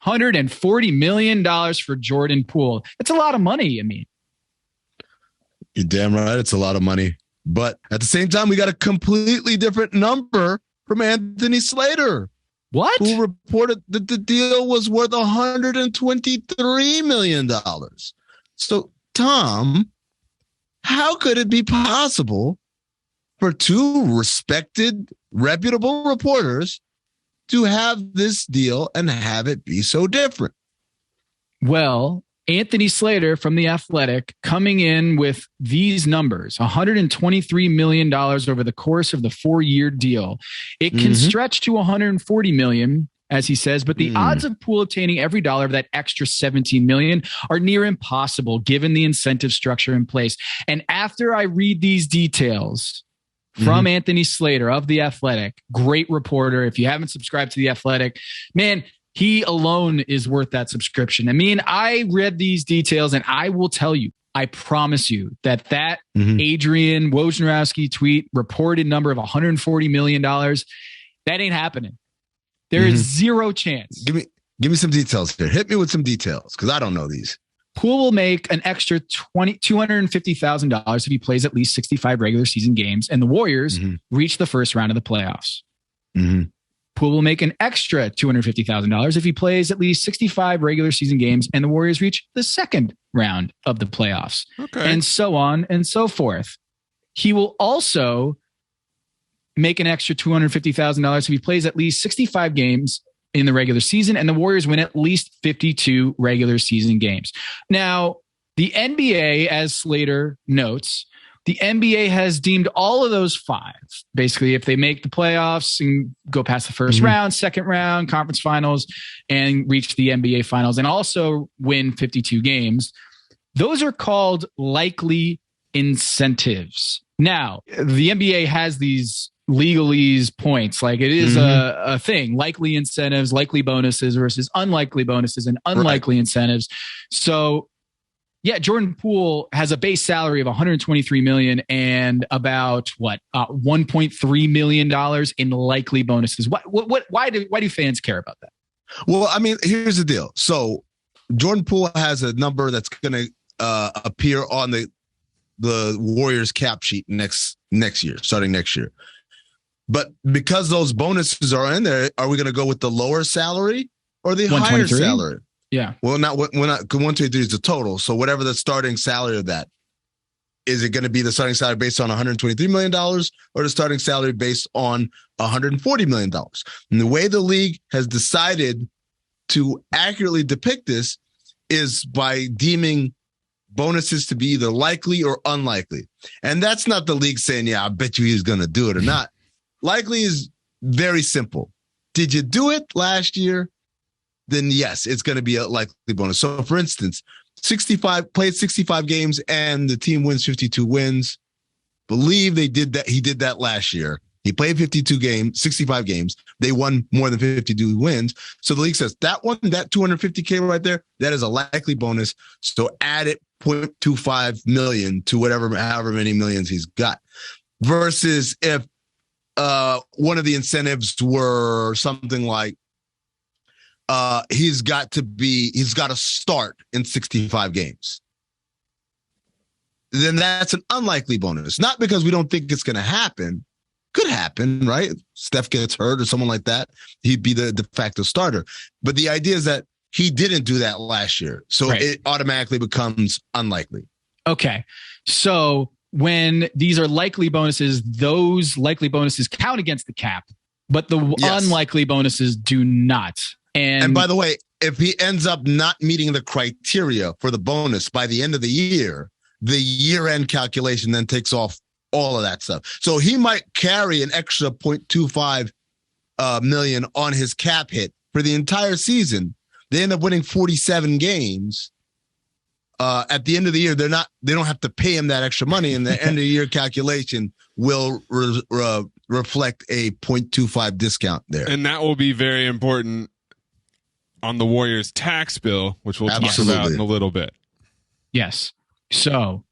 $140 million for Jordan Poole. That's a lot of money, I mean. You're damn right. It's a lot of money. But at the same time, we got a completely different number from Anthony Slater. What? Who reported that the deal was worth $123 million. So, Tom, how could it be possible for two respected, reputable reporters to have this deal and have it be so different? Well, Anthony Slater from The Athletic coming in with these numbers, $123 million over the course of the 4-year deal. It can stretch to $140 million, as he says, but the odds of Poole obtaining every dollar of that extra $17 million are near impossible given the incentive structure in place. And after I read these details from Anthony Slater of The Athletic, great reporter. If you haven't subscribed to The Athletic, man, he alone is worth that subscription. I mean, I read these details and I will tell you, I promise you that Adrian Wojnarowski tweet reported number of $140 million, that ain't happening. There is zero chance. Give me some details here. Hit me with some details because I don't know these. Poole will make an extra $250,000 if he plays at least 65 regular season games and the Warriors reach the first round of the playoffs. Poole will make an extra $250,000 if he plays at least 65 regular season games and the Warriors reach the second round of the playoffs. Okay. And so on and so forth. He will also make an extra $250,000 if he plays at least 65 games in the regular season and the Warriors win at least 52 regular season games. Now, the NBA, as Slater notes, the NBA has deemed all of those five, basically, if they make the playoffs and go past the first round, second round, conference finals, and reach the NBA finals, and also win 52 games, those are called likely incentives. Now, the NBA has these legalese points, like it is a thing, likely incentives, likely bonuses versus unlikely bonuses and unlikely incentives. So, yeah, Jordan Poole has a base salary of $123 million and about $1.3 million in likely bonuses. Why do fans care about that? Well, I mean, here's the deal. So Jordan Poole has a number that's going to appear on the Warriors cap sheet next year, starting next year. But because those bonuses are in there, are we going to go with the lower salary or the higher salary? Yeah. Well, we're not 123 is the total. So whatever the starting salary of that, is it going to be the starting salary based on $123 million or the starting salary based on $140 million? And the way the league has decided to accurately depict this is by deeming bonuses to be either likely or unlikely. And that's not the league saying, yeah, I bet you he's going to do it or not. Likely is very simple. Did you do it last year? Then yes, it's going to be a likely bonus. So for instance, 65 games and the team wins 52 wins. Believe they did that. He did that last year. He played 65 games. They won more than 52 wins. So the league says that $250K right there, that is a likely bonus. So add it 0.25 million to however many millions he's got. Versus if one of the incentives were something like, he's got to start in 65 games. Then that's an unlikely bonus. Not because we don't think it's going to happen. Could happen, right? Steph gets hurt or someone like that. He'd be the de facto starter. But the idea is that he didn't do that last year. So It automatically becomes unlikely. Okay. So when these are likely bonuses, those likely bonuses count against the cap, but the unlikely bonuses do not. And by the way, if he ends up not meeting the criteria for the bonus by the end of the year-end calculation then takes off all of that stuff. So he might carry an extra 0.25 million on his cap hit for the entire season. They end up winning 47 games. At the end of the year, they don't have to pay him that extra money, and the end of the year calculation will reflect a 0.25 discount there. And that will be very important on the Warriors tax bill, which we'll talk about in a little bit. Yes. So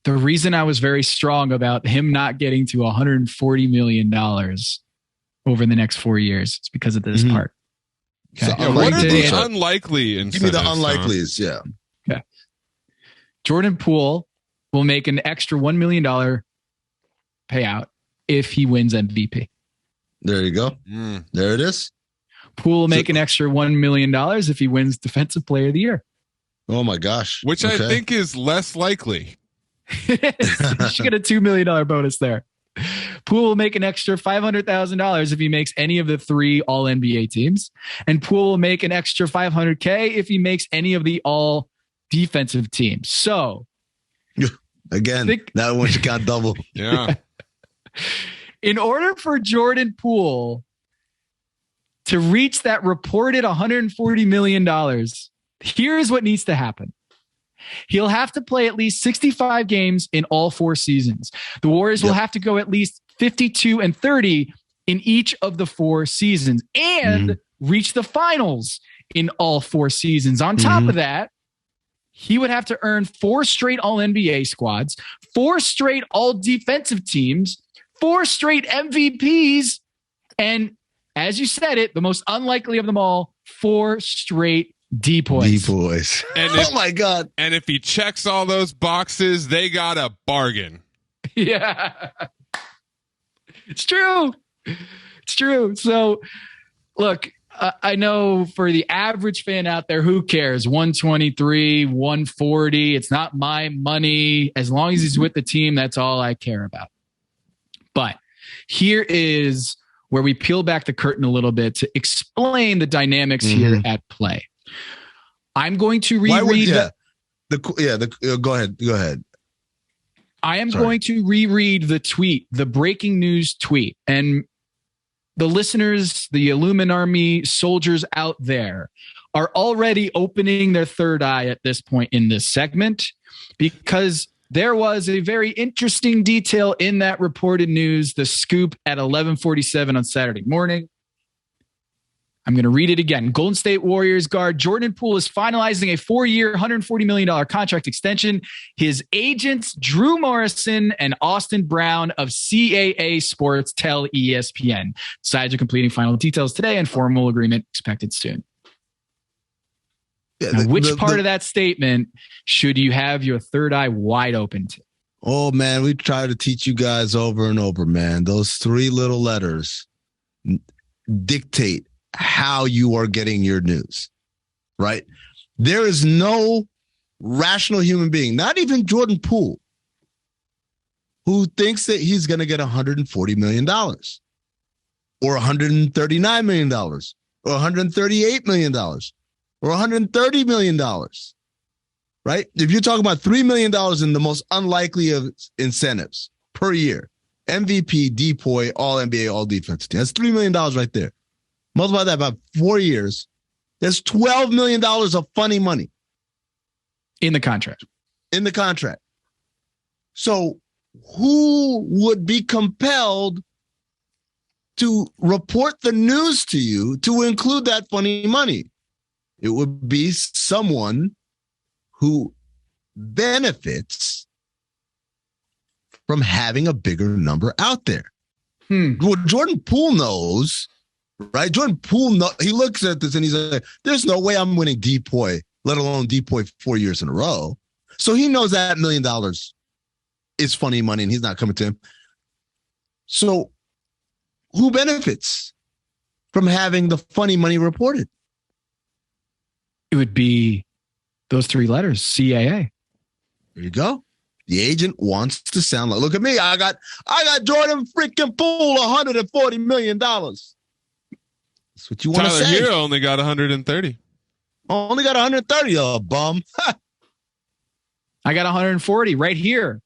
the reason I was very strong about him not getting to $140 million over the next 4 years is because of this part. So Yeah, what are the unlikely incentives? Give me the unlikelies. Yeah. Okay. Jordan Poole will make an extra $1 million payout if he wins MVP. There you go. There it is. Poole will make an extra $1 million if he wins Defensive Player of the Year. Oh my gosh. Which I think is less likely. You should get a $2 million bonus there. Poole will make an extra $500,000 if he makes any of the 3 all NBA teams. And Poole will make an extra $500K if he makes any of the all defensive teams. So again, now once you count double. Yeah. In order for Jordan Poole to reach that reported $140 million, here's what needs to happen. He'll have to play at least 65 games in all 4 seasons. The Warriors will have to go at least 52-30 in each of the 4 seasons and reach the finals in all 4 seasons. On top of that, he would have to earn 4 straight all-NBA squads, 4 straight all-defensive teams, 4 straight MVPs, and as you said it, the most unlikely of them all, 4 straight D-boys. Oh my God. And if he checks all those boxes, they got a bargain. Yeah. It's true. It's true. So look, I know for the average fan out there, who cares? 123, 140. It's not my money. As long as he's with the team, that's all I care about. But here is where we peel back the curtain a little bit to explain the dynamics here at play. I'm going to reread. Go ahead. I am going to reread the tweet, the breaking news tweet, and the listeners, the Illuminati soldiers out there are already opening their third eye at this point in this segment, because there was a very interesting detail in that reported news, the scoop at 11:47 on Saturday morning. I'm going to read it again. Golden State Warriors guard Jordan Poole is finalizing a 4-year, $140 million contract extension. His agents, Drew Morrison and Austin Brown of CAA Sports, tell ESPN. Sides are completing final details today and formal agreement expected soon. Now, which part of that statement should you have your third eye wide open to? Oh, man, we try to teach you guys over and over, man. Those 3 little letters dictate how you are getting your news, right? There is no rational human being, not even Jordan Poole, who thinks that he's going to get $140 million or $139 million or $138 million or $130 million, right? If you're talking about $3 million in the most unlikely of incentives per year, MVP, DPOY, all NBA, all defense team, that's $3 million right there. Multiply that by 4 years. There's $12 million of funny money. In the contract. So who would be compelled to report the news to you to include that funny money? It would be someone who benefits from having a bigger number out there. Well, Jordan Poole knows. Right, Jordan Poole, he looks at this and he's like, there's no way I'm winning DPOY, let alone DPOY 4 years in a row. So he knows that $1 million is funny money and he's not coming to him. So who benefits from having the funny money reported? It would be those 3 letters, CAA. There you go. The agent wants to sound like, look at me, I got Jordan freaking Poole $140 million. That's what you want to say. Tyler Hero only got 130. Only got 130, bum. I got 140 right here.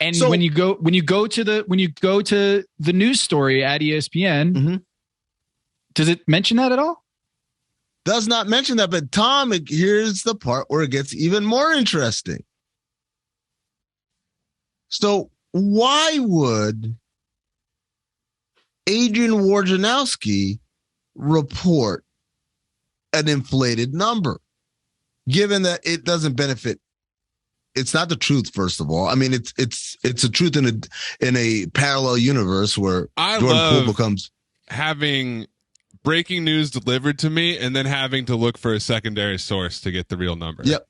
And so, when you go to the news story at ESPN, does it mention that at all? Does not mention that, but Tom, here's the part where it gets even more interesting. So why would Adrian Wojnarowski report an inflated number, given that it doesn't benefit? It's not the truth, first of all. I mean, it's a truth in a parallel universe where Jordan Poole becomes having breaking news delivered to me and then having to look for a secondary source to get the real number. Yep.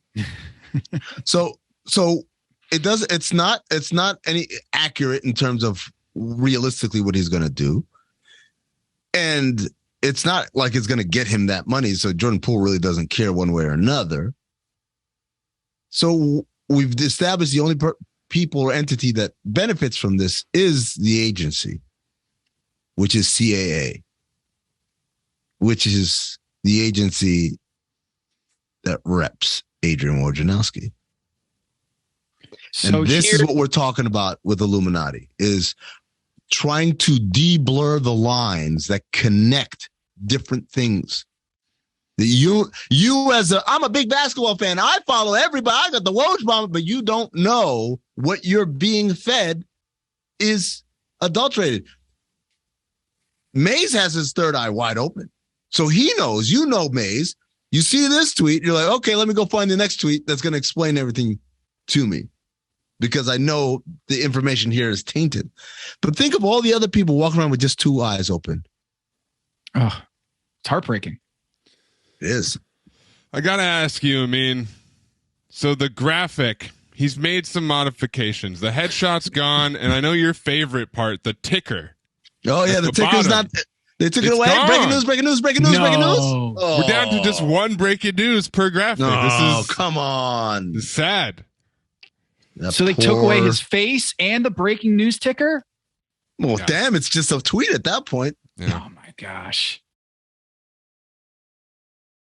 So it's not any accurate in terms of realistically what he's going to do. And it's not like it's going to get him that money. So Jordan Poole really doesn't care one way or another. So we've established the only people or entity that benefits from this is the agency, which is CAA, which is the agency that reps Adrian Wojnarowski. So and this is what we're talking about with Illuminati, is trying to de-blur the lines that connect different things. I'm a big basketball fan. I follow everybody. I got the Woj bomb, but you don't know what you're being fed is adulterated. Mays has his third eye wide open. So he knows, Mays. You see this tweet, you're like, okay, let me go find the next tweet that's going to explain everything to me, because I know the information here is tainted. But think of all the other people walking around with just two eyes open. Oh, it's heartbreaking. It is. I got to ask you, Amin. So the graphic, he's made some modifications. The headshot's gone, and I know your favorite part, the ticker. Oh, yeah, the ticker's not... They took it away. Gone. Breaking news. Oh. We're down to just one breaking news per graphic. Come on. This is sad. So they took away his face and the breaking news ticker? Well, damn, it's just a tweet at that point. Yeah. Oh, my gosh.